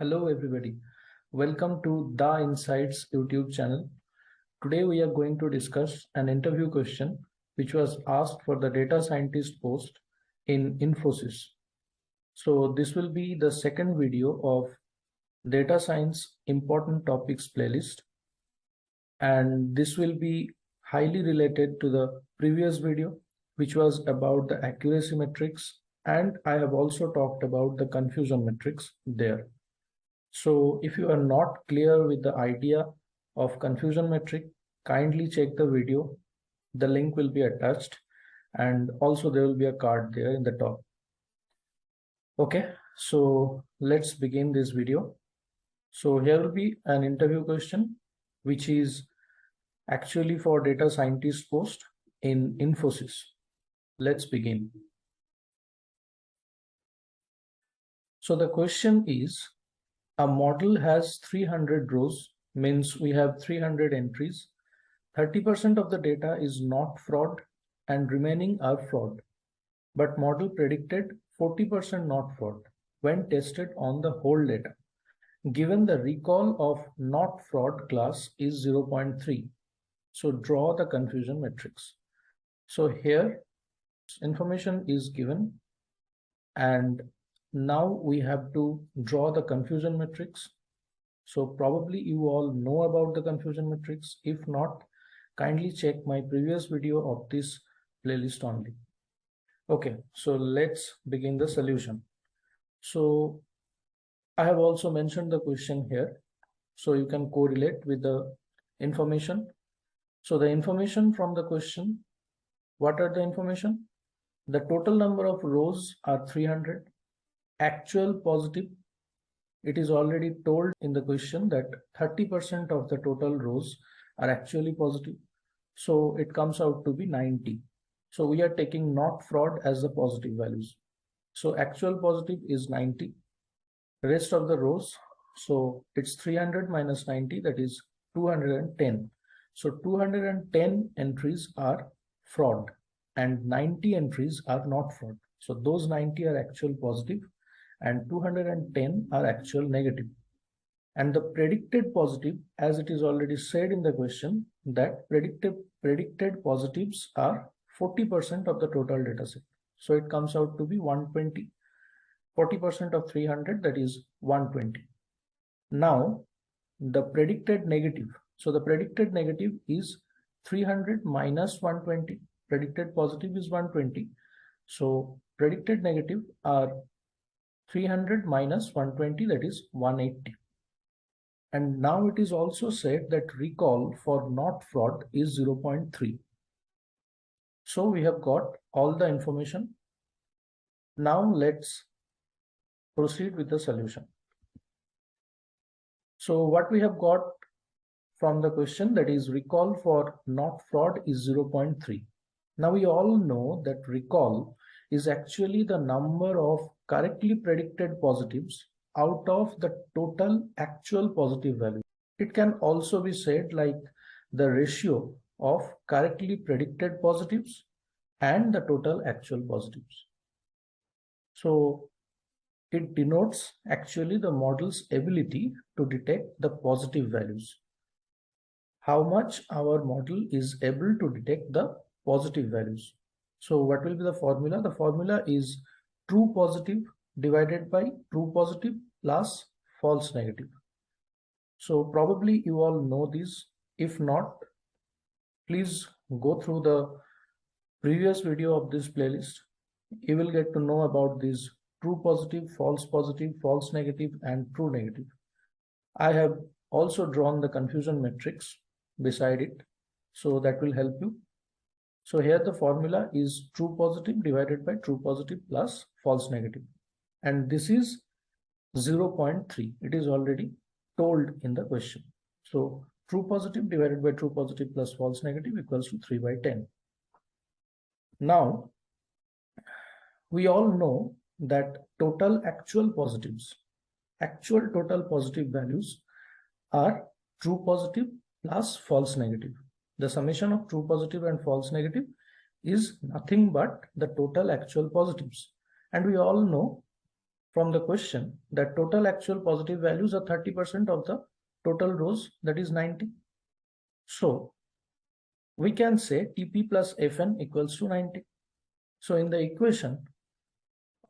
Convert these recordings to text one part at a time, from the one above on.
Hello everybody, welcome to The Insights YouTube channel. Today we are going to discuss an interview question which was asked for the data scientist post in Infosys. So this will be the second video of data science important topics playlist, and this will be highly related to the previous video which was about the accuracy metrics, and I have also talked about the confusion metrics there. So if you are not clear with the idea of confusion metric, kindly check the video. The link will be attached, and also there will be a card there in the top. Okay, so let's begin this video. So here will be an interview question, which is actually for data scientist post in Infosys. Let's begin. So the question is, a model has 300 rows, means we have 300 entries. 30% of the data is not fraud and remaining are fraud. But model predicted 40% not fraud when tested on the whole data. Given the recall of not fraud class is 0.3. So draw the confusion matrix. So here information is given, and now we have to draw the confusion matrix. So probably you all know about the confusion matrix. If not, kindly check my previous video of this playlist only. Okay, so let's begin the solution. So I have also mentioned the question here, so you can correlate with the information. So the information from the question, what are the information? The total number of rows are 300. Actual positive, it is already told in the question that 30% of the total rows are actually positive. So it comes out to be 90. So we are taking not fraud as the positive values. So actual positive is 90. Rest of the rows, so it's 300 minus 90, that is 210. So 210 entries are fraud and 90 entries are not fraud. So those 90 are actual positive and 210 are actual negative. And the predicted positive, as it is already said in the question, that predicted positives are 40% of the total data set. So it comes out to be 120. 40% of 300, that is 120. Now the predicted negative. So the predicted negative is 300 minus 120. Predicted positive is 120. So predicted negative are 300 minus 120, that is 180. And now it is also said that recall for not fraud is 0.3. So we have got all the information. Now let's proceed with the solution. So what we have got from the question, that is recall for not fraud is 0.3. Now we all know that recall is actually the number of correctly predicted positives out of the total actual positive value. It can also be said like the ratio of correctly predicted positives and the total actual positives. So it denotes actually the model's ability to detect the positive values. How much our model is able to detect the positive values. So what will be the formula? The formula is true positive divided by true positive plus false negative. So probably you all know this. If not, please go through the previous video of this playlist. You will get to know about these true positive, false negative, and true negative. I have also drawn the confusion matrix beside it, so that will help you. So here the formula is true positive divided by true positive plus false negative. And this is 0.3. It is already told in the question. So true positive divided by true positive plus false negative equals to 3 by 10. Now, we all know that total actual positives, actual total positive values are true positive plus false negative. The summation of true positive and false negative is nothing but the total actual positives. And we all know from the question that total actual positive values are 30% of the total rows, that is 90. So we can say TP plus Fn equals to 90. So in the equation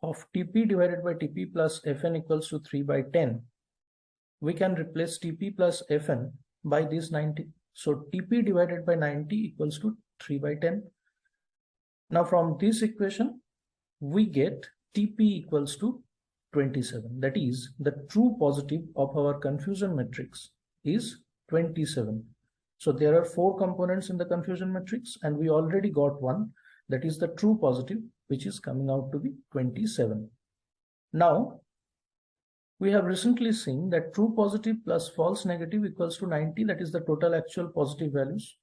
of TP divided by TP plus Fn equals to 3 by 10, we can replace TP plus Fn by this 90. So TP divided by 90 equals to 3 by 10. Now from this equation, we get TP equals to 27. That is, the true positive of our confusion matrix is 27. So there are 4 components in the confusion matrix, and we already got one, that is the true positive, which is coming out to be 27. Now, we have recently seen that true positive plus false negative equals to 90, that is the total actual positive values.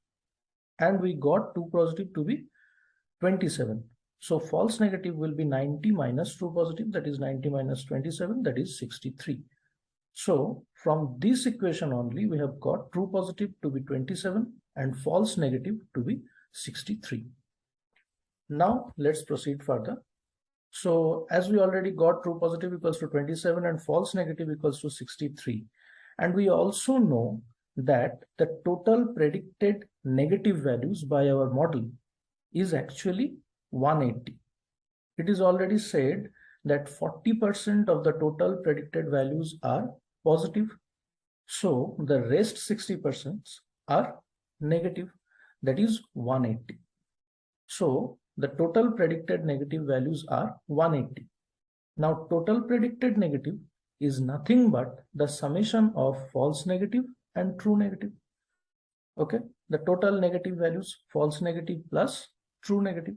And we got true positive to be 27. So false negative will be 90 minus true positive, that is 90 minus 27, that is 63. So from this equation only, we have got true positive to be 27 and false negative to be 63. Now let's proceed further. So as we already got true positive equals to 27 and false negative equals to 63, and we also know that the total predicted negative values by our model is actually 180. It is already said that 40% of the total predicted values are positive. So the rest 60% are negative, that is 180. So the total predicted negative values are 180. Now total predicted negative is nothing but the summation of false negative and true negative. Okay, the total negative values, false negative plus true negative.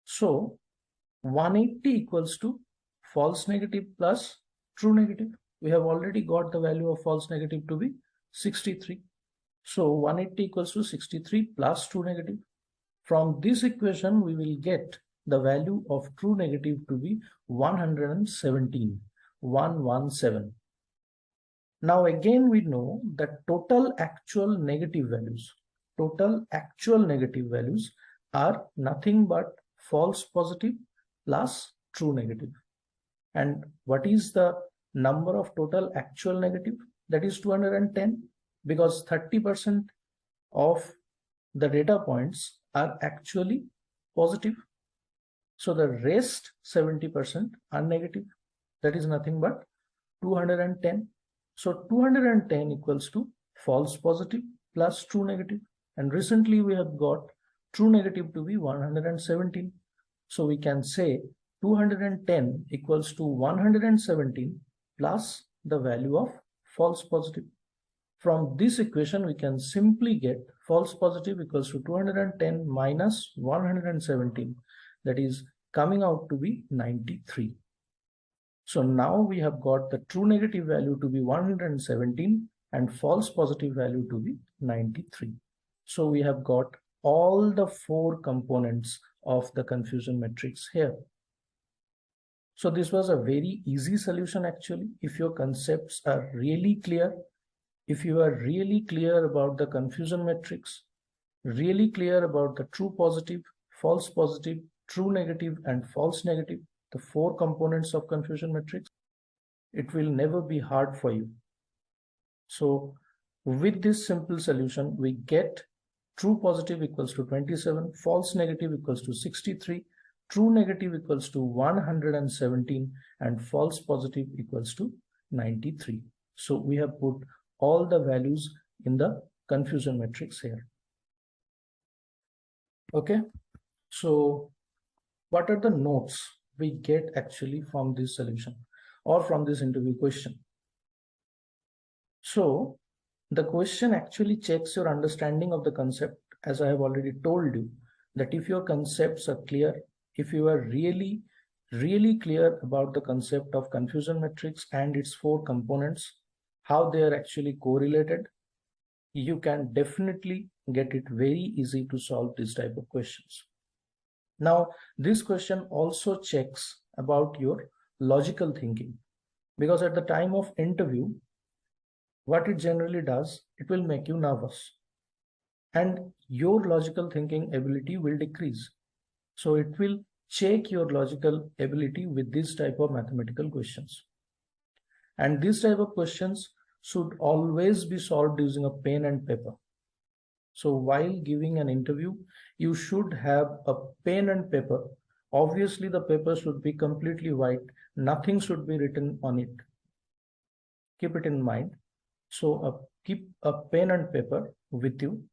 So 180 equals to false negative plus true negative. We have already got the value of false negative to be 63. So 180 equals to 63 plus true negative. From this equation, we will get the value of true negative to be 117, 117. Now again, we know that total actual negative values are nothing but false positive plus true negative. And what is the number of total actual negative? That is 210, because 30% of the data points are actually positive. So the rest 70% are negative. That is nothing but 210. So 210 equals to false positive plus true negative. And recently we have got true negative to be 117. So we can say 210 equals to 117 plus the value of false positive. From this equation, we can simply get false positive equals to 210 minus 117, that is coming out to be 93. So now we have got the true negative value to be 117 and false positive value to be 93. So we have got all the 4 components of the confusion matrix here. So this was a very easy solution actually. If your concepts are really clear, if you are really clear about the confusion matrix, really clear about the true positive, false positive, true negative, and false negative, the 4 components of confusion matrix, it will never be hard for you. So with this simple solution, we get true positive equals to 27, false negative equals to 63, true negative equals to 117, and false positive equals to 93. So we have put all the values in the confusion matrix here. Okay, so what are the notes we get actually from this solution or from this interview question? So the question actually checks your understanding of the concept, as I have already told you, that if your concepts are clear, if you are really clear about the concept of confusion matrix and its 4 components, how they are actually correlated, you can definitely get it very easy to solve this type of questions. Now, this question also checks about your logical thinking, because at the time of interview, what it generally does, it will make you nervous and your logical thinking ability will decrease. So it will check your logical ability with this type of mathematical questions. And this type of questions should always be solved using a pen and paper. So while giving an interview, you should have a pen and paper. Obviously, the paper should be completely white. Nothing should be written on it. Keep it in mind. So keep a pen and paper with you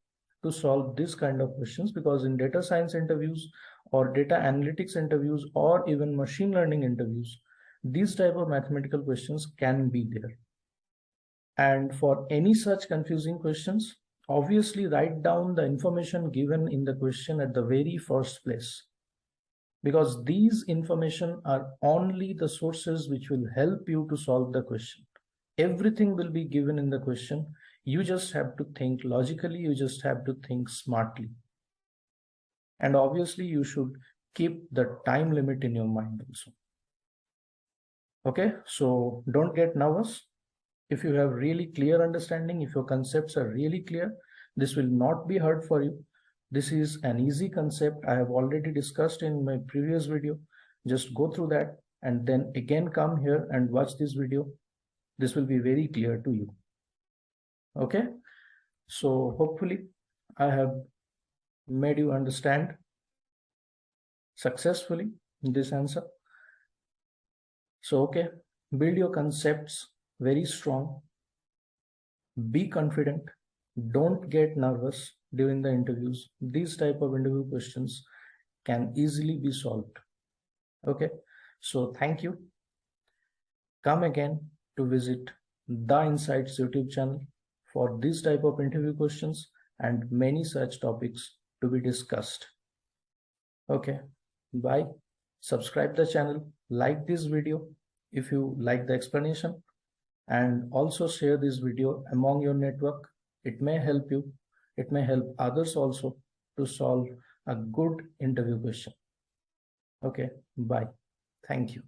to solve this kind of questions, because in data science interviews or data analytics interviews or even machine learning interviews, these type of mathematical questions can be there. And for any such confusing questions, obviously write down the information given in the question at the very first place, because these information are only the sources which will help you to solve the question. Everything will be given in the question. You just have to think logically, you just have to think smartly. And obviously you should keep the time limit in your mind also. Okay, so don't get nervous. If you have really clear understanding, if your concepts are really clear, this will not be hard for you. This is an easy concept I have already discussed in my previous video. Just go through that and then again come here and watch this video. This will be very clear to you. Okay, so hopefully I have made you understand successfully this answer. So okay, build your concepts very strong, be confident, don't get nervous during the interviews. These type of interview questions can easily be solved. Okay, so thank you. Come again to visit the Insights YouTube channel for this type of interview questions and many such topics to be discussed. Okay, bye. Subscribe the channel, like this video if you like the explanation, and also share this video among your network. It may help you, it may help others also to solve a good interview question. Okay, bye. Thank you.